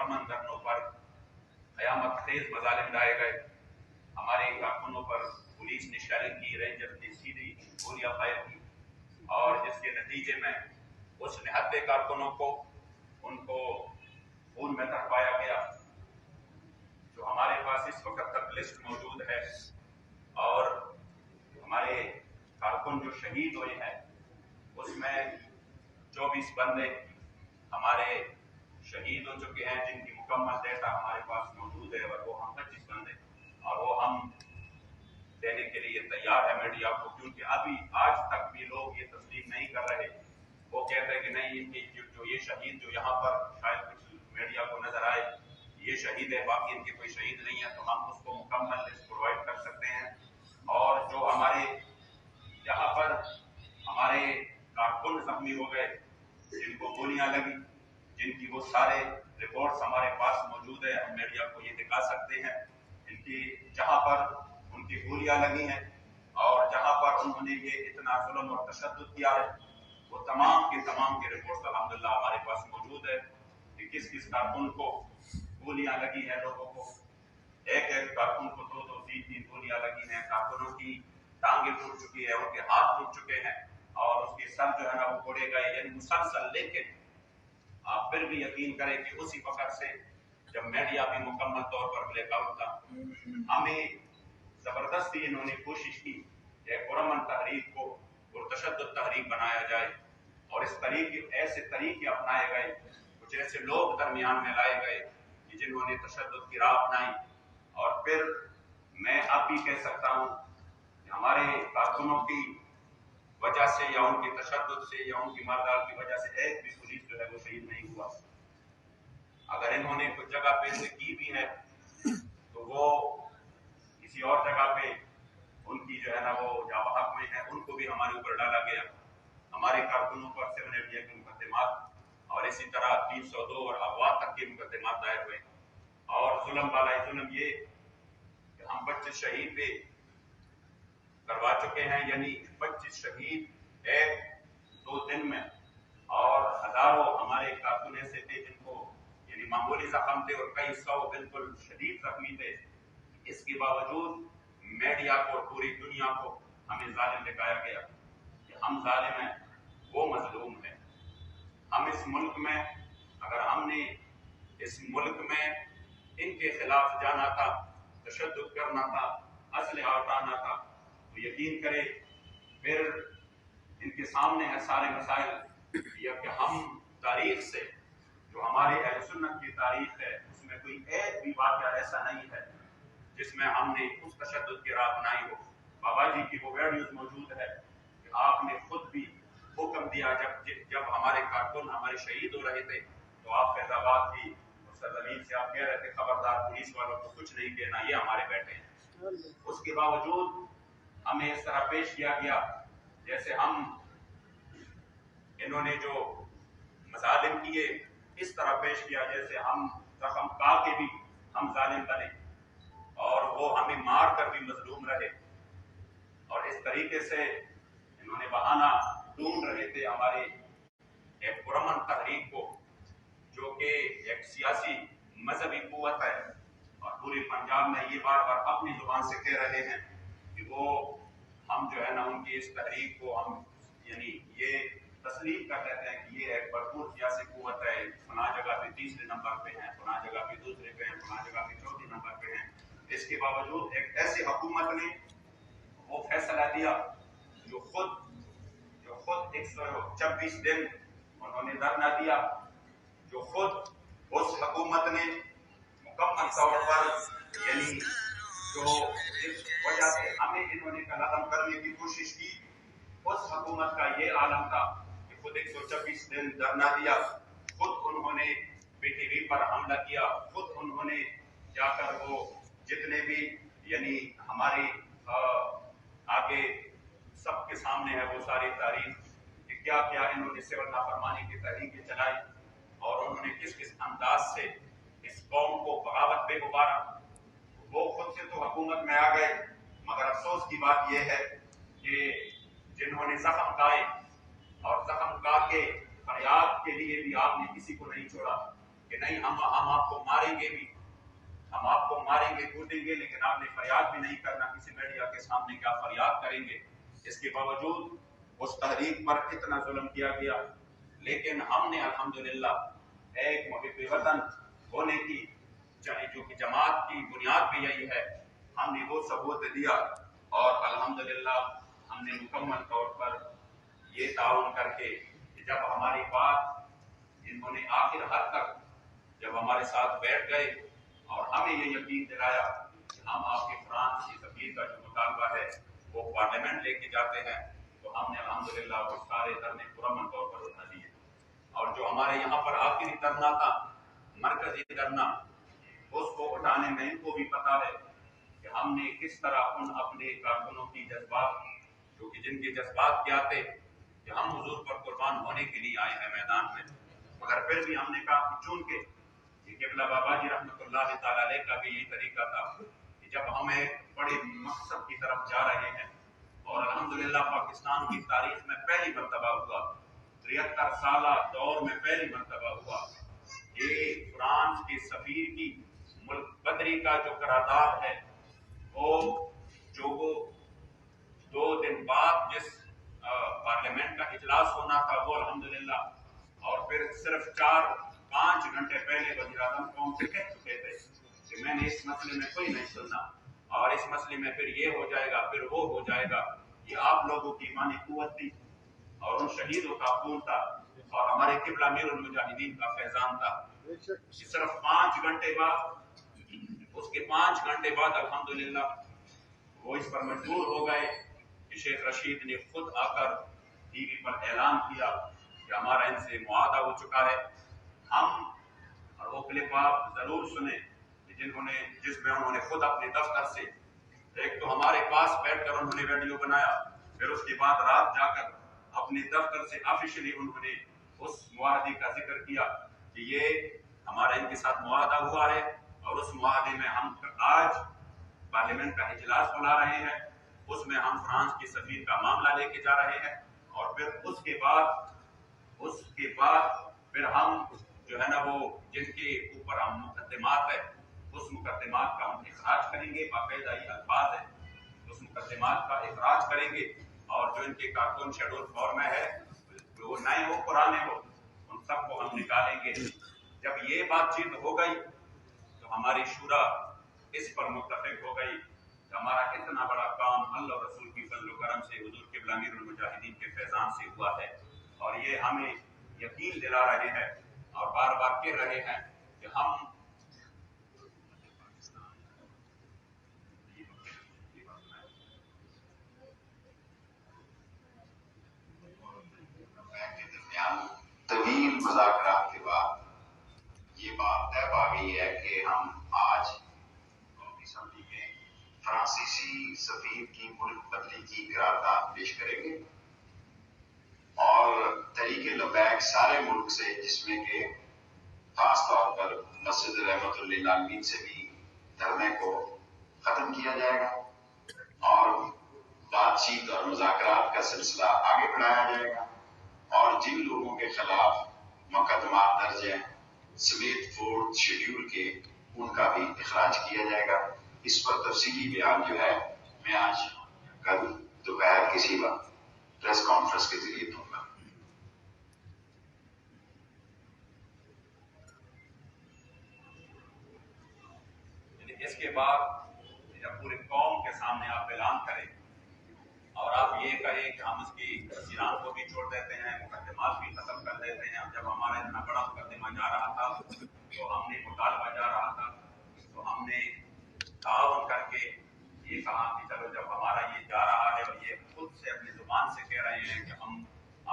پرامن دھرنوں پر قیامت خیز مظالم ڈائے گئے، ہمارے کارکنوں پر پولیس نے شیلنگ کی، رینجرز نے سیدھی گولیاں فائر کی، اور جس کے نتیجے میں اس نہتے کارکنوں کو ان کو خون میں تڑپایا گیا۔ جو ہمارے پاس اس وقت تک لسٹ موجود ہے، اور ہمارے کارکن جو شہید ہوئے ہیں اس میں 24 بندے ہمارے شہید ہو چکے ہیں، جن کی مکمل ڈیٹا ہمارے پاس موجود ہے، اور وہ ہم 25 بندے، اور وہ ہم دینے کے لیے تیار ہے میڈیا کو، کیونکہ ابھی آج تک بھی لوگ یہ تصدیق نہیں کر رہے۔ وہ کہتے ہیں کہ نہیں، جو یہ شہید جو یہاں پر شاید کچھ میڈیا کو نظر آئے یہ شہید ہے، باقی ان کے کوئی شہید نہیں ہے، تو ہم اس کو مکمل لسٹ پرووائڈ کر سکتے ہیں۔ اور جو ہمارے یہاں پر ہمارے کارکن زخمی ہو گئے، جن کو گولیاں لگی، جن کی وہ سارے رپورٹس ہمارے پاس موجود ہے، ہم میڈیا کو یہ دکھا سکتے ہیں، ان کی جہاں پر ان کی گولیاں لگی ہیں اور جہاں پر انہوں نے یہ اتنا ظلم اور تشدد کیا ہے، وہ تمام کے رپورٹس الحمدللہ ہمارے پاس موجود ہے کہ کس کس کارکن کو گولیاں لگی ہیں، لوگوں کو ایک کارکن کو 2 3 گولیاں لگی ہیں، کارکنوں کی ٹانگیں ٹوٹ چکی ہے، ان کے ہاتھ ٹوٹ چکے ہیں، اور اس کے سر جو ہے نا وہ پھوڑے گئے، یعنی مسلسل۔ لیکن آپ پھر بھی یقین کریں کہ اسی وقت سے جب میڈیا بھی مکمل طور پر بلیک آؤٹ تھا، ہمیں زبردستی انہوں نے کوشش کی کہ پرامن تحریک کو پرتشدد تحریک بنایا جائے، اور اس ایسے طریقے اپنائے گئے، کچھ ایسے لوگ درمیان میں لائے گئے کہ جنہوں نے تشدد کی راہ اپنائی۔ اور پھر میں اب بھی کہہ سکتا ہوں کہ ہمارے کارکنوں کی وجہ سے یا ان کی تشدد سے یا ان کی ماردار کی وجہ سے ایک بھی پولیس جو ہے وہ شہید نہیں ہوا۔ اگر انہوں نے کچھ جگہ پہ سے کی بھی ہے تو وہ کسی اور جگہ پہ ان کی جو ہے نا وہ جہاں بحق میں ہیں ان کو بھی ہمارے اوپر ڈالا گیا۔ ہمارے کارکنوں پر 788 کے مقدمات اور اسی طرح 302 اور اغوا تک کے مقدمات دائر ہوئے، اور ظلم بالائے ظلم یہ کہ ہم 25 شہید بھی کروا چکے ہیں، یعنی 25 شہید 1-2 دن میں، اور ہزاروں ہمارے کارکن ایسے تھے جن کو یعنی معمولی زخم تھے، اور کئی 100 بالکل شدید زخمی تھے۔ اس کے باوجود میڈیا کو اور پوری دنیا کو ہمیں ظالم دکھایا گیا کہ ہم ظالم ہیں، وہ مظلوم ہے۔ ہم اس ملک میں، اگر ہم نے اس ملک میں ان کے خلاف جانا تھا، تشدد کرنا تھا، اسلحہ اٹھانا تھا، تو یقین کرے پھر ان کے سامنے ہے سارے مسائل، یہ کہ ہم تاریخ سے جو ہمارے اہل سنت کی تاریخ ہے اس میں کوئی ایک بھی واقعہ ایسا نہیں ہے جس میں ہم نے اس تشدد کی راہ اپنائی ہو۔ بابا جی کی وہ ویڈیوز موجود ہے کہ آپ نے خود بھی حکم دیا، جب ہمارے کارکن ہمارے شہید ہو رہے تھے تو آپ فیض آباد کی سرزمین سے آپ کہہ رہے تھے خبردار پولیس والوں کو کچھ نہیں کہنا، یہ ہمارے بیٹے ہیں۔ اس کے باوجود ہمیں اس طرح پیش کیا گیا جیسے انہوں نے جو مظالم کیے اس طرح پیش کیا جیسے ہم زخم کا کے بھی ہم ظالم بنے، اور وہ ہمیں مار کر بھی مظلوم رہے، اور اس طریقے سے انہوں نے بہانہ ڈھونڈ رہے تھے ہمارے ایک پرامن تحریک کو، جو کہ ایک سیاسی مذہبی قوت ہے، اور پوری پنجاب میں یہ بار بار اپنی زبان سے کہہ رہے ہیں کہ وہ ہم جو ہے نا ان کی اس تحریک کو ہم یعنی یہ تسلیم کر لیتے ہیں کہ یہ ایک بھرپور سیاسی قوت ہے، فلاں جگہ پہ 3 نمبر پہ ہیں، فلاں جگہ پہ 2 پہ ہیں، فلاں جگہ پہ 4 نمبر پہ ہیں۔ اس کے باوجود ایک ایسی حکومت نے وہ فیصلہ دیا جو خود 126 دن انہوں نے دھرنا دیا، جو خود اس حکومت نے مکمل طور پر یعنی جو اس وجہ سے ہمیں انہوں نے قلم کرنے کی کوشش کی، اس حکومت کا یہ عالم تھا کہ خود 126 دن دھرنا دیا، خود انہوں نے پی ٹی وی پر حملہ کیا، خود انہوں نے جا کر وہ جتنے بھی یعنی ہماری آگے سب کے سامنے ہے وہ ساری تاریخ کہ کیا کیا انہوں نے سول نافرمانی کی تحریکیں چلائی، اور انہوں نے کس کس انداز سے اس قوم کو بغاوت پہ ابھارا۔ وہ خود سے تو حکومت میں آ گئے، مگر افسوس کی بات یہ ہے کہ جنہوں نے زخم کھائے اور زخم کھا کے فریاد کے لیے بھی آپ نے کسی کو نہیں چھوڑا۔ کہ نہیں ہم آپ کو ماریں گے بھی، ہم آپ کو ماریں گے کودیں گے، لیکن آپ نے فریاد بھی نہیں کرنا کسی میڈیا کے سامنے کیا فریاد کریں گے۔ اس کے باوجود اس تحریک پر اتنا ظلم کیا گیا، لیکن ہم نے الحمدللہ ایک محب وطن ہونے کی جو کہ جماعت کی بنیاد بھی یہی ہے، ہم نے وہ ثبوت دیا، اور الحمدللہ ہم نے مکمل طور پر یہ تعاون کر کے کہ جب ہماری بات انہوں نے آخر حد تک جب ہمارے ساتھ بیٹھ گئے اور ہمیں یہ یقین دلایا کہ ہم آپ کے فرانس کی سفیر کا جو مطالبہ ہے وہ پارلیمنٹ لے کے جاتے ہیں، تو ہم نے الحمدللہ وہ سارے دھرنے پرامن طور پر اٹھا دیے۔ اور جو ہمارے یہاں پر آخری دھرنا تھا، مرکزی دھرنا، اس کو اٹھانے میں ان کو بھی پتا ہے کہ ہم نے کس طرح ان اپنے کارکنوں کی جذبات، جو کہ جن کے جذبات کیا تھے کہ ہم حضور پر قربان ہونے کے لیے آئے ہیں میدان میں، مگر پھر بھی ہم نے کہا کہ چونکہ قبلہ بابا جی رحمۃ اللہ تعالی علیہ کا بھی یہی طریقہ تھا کہ جب ہمیں بڑے مقصد کی طرف جا رہے ہیں، اور الحمدللہ پاکستان کی تاریخ میں پہلی مرتبہ ہوا، 73 سالہ دور میں پہلی مرتبہ ہوا کہ فرانس کے سفیر کی ملک بدری کا جو قرارداد ہے وہ جو وہ 2 دن بعد جس پارلیمنٹ کا اجلاس ہونا تھا وہ الحمدللہ، اور پھر صرف 4-5 گھنٹے پہلے وزیر اعظم قوم سے کہہ چکے تھے کہ میں نے اس مسئلے میں کوئی نہیں سننا، اور اس مسئلے میں پھر یہ ہو جائے گا، پھر وہ ہو جائے گا۔ یہ آپ لوگوں کی ایمانی قوت تھی اور ان شہیدوں کا خون تھا اور ہمارے قبلہ امیر المجاہدین کا فیضان تھا۔ صرف 5 گھنٹے بعد، اس کے 5 گھنٹے بعد الحمدللہ وہ اس پر مجبور ہو گئے کہ شیخ رشید نے خود آ کر ٹی وی پر اعلان کیا کہ ہمارا ان سے معاہدہ ہو چکا ہے۔ ہم اور وہ کلپ آپ ضرور سنیں جس میں انہوں نے خود اپنے دفتر سے، ایک تو ہمارے پاس بیٹھ کر انہوں نے ویڈیو بنایا، پھر اس کے بعد رات جا کر اپنے دفتر سے آفیشلی انہوں نے اس معاہدے کا ذکر کیا کہ یہ ہمارا ان کے ساتھ معاہدہ ہوا ہے، اور اس معاہدے میں ہم آج پارلیمنٹ کا اجلاس بلا رہے ہیں، اس میں ہم فرانس کی سفیر کا معاملہ لے کے جا رہے ہیں، اور پھر اس کے بعد پھر ہم جو ہے نا وہ جن کے اوپر ہم مقدمات ہے، اس مقدمات کا ہم اخراج کریں گے، باقاعدہ یہ الفاظ ہے، اس مقدمات کا اخراج کریں گے، اور جو ان کے کارکن شیڈول 4 میں ہے، وہ نئے ہو پرانے ہو، ان سب کو ہم نکالیں گے۔ جب یہ بات چیت ہو گئی تو ہماری شورا اس پر متفق ہو گئی کہ ہمارا اتنا بڑا کام اللہ اور رسول کی فضل و کرم سے، حضور قبلہ امیر المجاہدین کے فیضان سے ہوا ہے، اور یہ ہمیں یقین دلا رہے ہیں اور بار بار کہہ رہے ہیں کہ ہم طویل مذاکرات کے بعد یہ بات طے پا گئی ہے کہ ہم آج اسمبلی میں فرانسیسی سفیر کی ملک بدری کی قرارداد پیش کریں گے، اور تحریک لبیک سارے ملک سے، جس میں کہ خاص طور پر مسجد رحمت للعالمین سے بھی دھرنے کو ختم کیا جائے گا، اور بات چیت اور مذاکرات کا سلسلہ آگے بڑھایا جائے گا، اور جن لوگوں کے خلاف مقدمات درج ہیں سمیت 4 شیڈول کے، ان کا بھی اخراج کیا جائے گا۔ اس پر تفصیلی بیان جو ہے میں آج کل دوپہر کسی وقت پریس کانفرنس کے ذریعے دوں گا۔ اس کے بعد جب پورے قوم کے سامنے آپ اعلان کریں اور آپ یہ کہیں کہ ہم اس کی اسیران کو بھی چھوڑ دیتے ہیں، مقدمات بھی ختم کر دیتے ہیں، جب ہمارا اتنا بڑا مقدمہ جا رہا تھا تو ہم نے مطالبہ جا رہا تھا تو ہم نے تعاون کر کے یہ کہا کہ چلو جب ہمارا یہ جا رہا ہے، اور یہ خود سے اپنی زبان سے کہہ رہے ہیں کہ ہم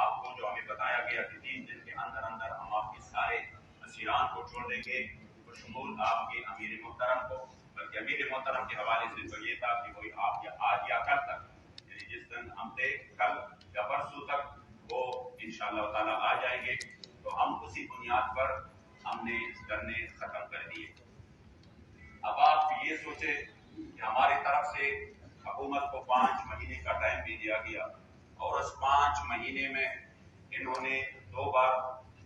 آپ کو جو ہمیں بتایا گیا کہ 3 دن کے اندر اندر ہم آپ کے سارے اسیران کو چھوڑ دیں گے، بشمول آپ کے امیر محترم کو، بلکہ امیر محترم کے حوالے سے تو یہ تھا کہ وہی آپ یا آج یا کل تک، یعنی جس دن ہم تھے کل یا پرسوں تک وہ انشاءاللہ تعالی آ جائیں گے، تو ہم اسی بنیاد پر ہم نے دھرنے ختم کر دیے۔ اب آپ یہ سوچے کہ ہماری طرف سے حکومت کو 5 مہینے کا ٹائم بھی دیا گیا، اور اس 5 مہینے میں انہوں نے 2 بار